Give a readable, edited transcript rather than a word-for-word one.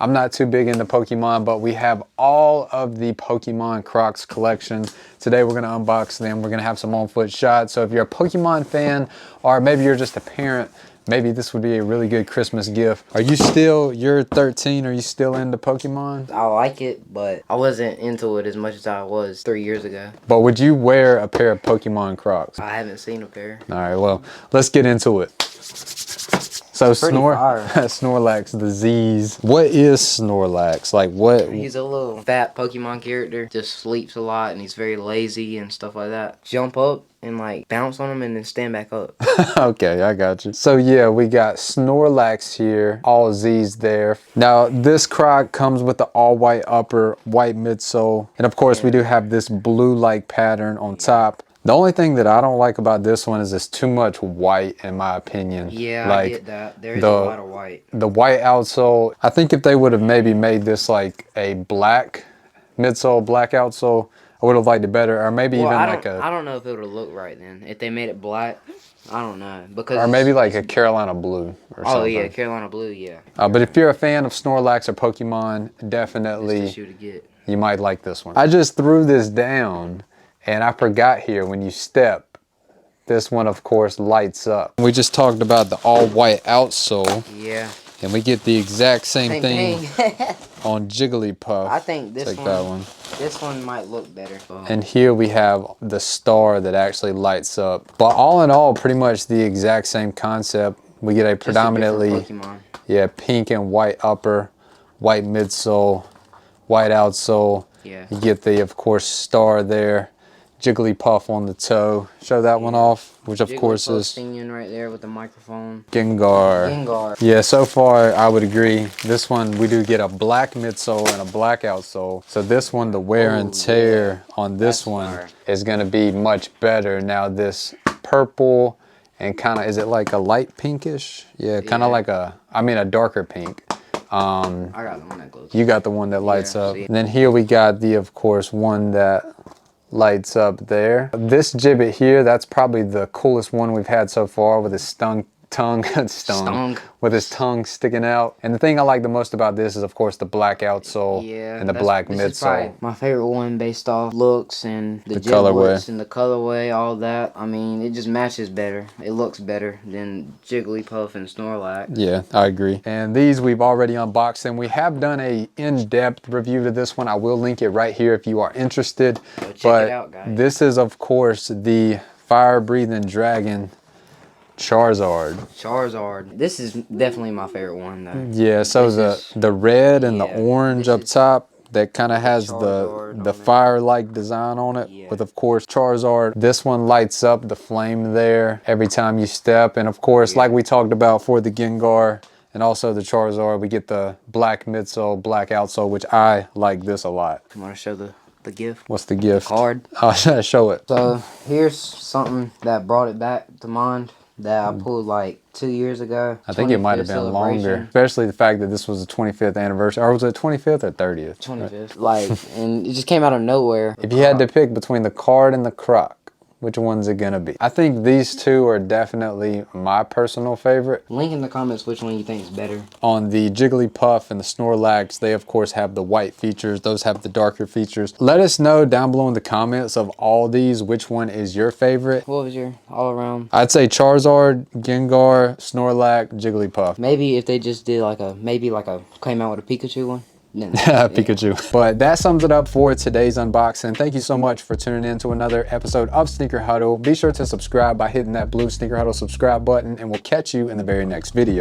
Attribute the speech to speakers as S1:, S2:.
S1: I'm not too big into Pokemon, but we have all of the Pokemon Crocs collection. Today we're gonna unbox them. We're gonna have some on-foot shots. So if you're a Pokemon fan, or maybe you're just a parent, maybe this would be a really good Christmas gift. You're 13, are you still into Pokemon?
S2: I like it, but I wasn't into it as much as I was 3 years ago.
S1: But would you wear a pair of Pokemon Crocs?
S2: I haven't seen a pair.
S1: All right, well, let's get into it. So Snorlax, the Z's. What is Snorlax? Like what?
S2: He's a little fat Pokemon character. Just sleeps a lot and he's very lazy and stuff like that. Jump up and like bounce on him and then stand back up.
S1: Okay, I got you. So yeah, we got Snorlax here, all Z's there. Now this Croc comes with the all white upper, white midsole, and of course we do have this blue-like pattern on top. The only thing that I don't like about this one is it's too much white, in my opinion.
S2: Yeah,
S1: like,
S2: I get that. There is a lot of white.
S1: The white outsole, I think if they would have maybe made this like a black midsole, black outsole, I would have liked it better. Or maybe even like a...
S2: I don't know if it would have looked right then. If they made it black, I don't know. Because
S1: or maybe like a Carolina blue or something.
S2: Oh yeah, Carolina blue, yeah.
S1: But if you're a fan of Snorlax or Pokemon, definitely you might like this one. I just threw this down. And I forgot here, when you step, this one, of course, lights up. We just talked about the all-white outsole.
S2: Yeah.
S1: And we get the exact same thing on Jigglypuff.
S2: I think this one might look better.
S1: And here we have the star that actually lights up. But all in all, pretty much the exact same concept. We get a predominantly pink and white upper, white midsole, white outsole.
S2: Yeah.
S1: You get the, of course, star there. Jigglypuff on the toe. Show that one off, which of course is
S2: singing right there with the microphone.
S1: Gengar. Yeah, so far I would agree. This one we do get a black midsole and a black outsole. So this one, the wear and tear on this one is going to be much better. Now this purple and kind of, is it like a light pinkish? Yeah, kind of like a darker pink.
S2: I got the one that glows.
S1: You got the one that lights up. And then here we got the, of course, one that lights up there. This gibbet here, that's probably the coolest one we've had so far, with his stung with his tongue sticking out. And the thing I like the most about this is, of course, the black outsole and the black midsole.
S2: My favorite one based off looks and the colorway and the colorway, all that. I mean, it just matches better. It looks better than Jigglypuff and Snorlax.
S1: Yeah, I agree. And these we've already unboxed, and we have done a in-depth review to this one. I will link it right here if you are interested.
S2: So check it out, guys.
S1: This is, of course, the fire-breathing dragon Charizard. This is definitely my favorite one though. Yeah, so the red and the orange up top, that kind of has the fire-like design on it, with of course Charizard. This one lights up, the flame there every time you step. And of course, like we talked about for the Gengar and also the Charizard, we get the black midsole, black outsole, which I like this a lot.
S2: You want to show the gift?
S1: What's the gift?
S2: The card.
S1: Oh, show it.
S2: So here's something that brought it back to mind that I pulled like 2 years ago.
S1: I think it might have been longer, especially the fact that this was the 25th anniversary. Or was it 25th or 30th?
S2: 25th. Like, and it just came out of nowhere.
S1: If you had to pick between the card and the Croc, which one's it gonna be? I think these two are definitely my personal favorite.
S2: Link in the comments which one you think is better.
S1: On the Jigglypuff and the Snorlax, they of course have the white features. Those have the darker features. Let us know down below in the comments of all these, which one is your favorite.
S2: What was your all around?
S1: I'd say Charizard, Gengar, Snorlax, Jigglypuff.
S2: Maybe if they just did like a, came out with a Pikachu one.
S1: Pikachu. But that sums it up for today's unboxing. Thank you so much for tuning in to another episode of Sneaker Huddle. Be sure to subscribe by hitting that blue Sneaker Huddle subscribe button, and we'll catch you in the very next video.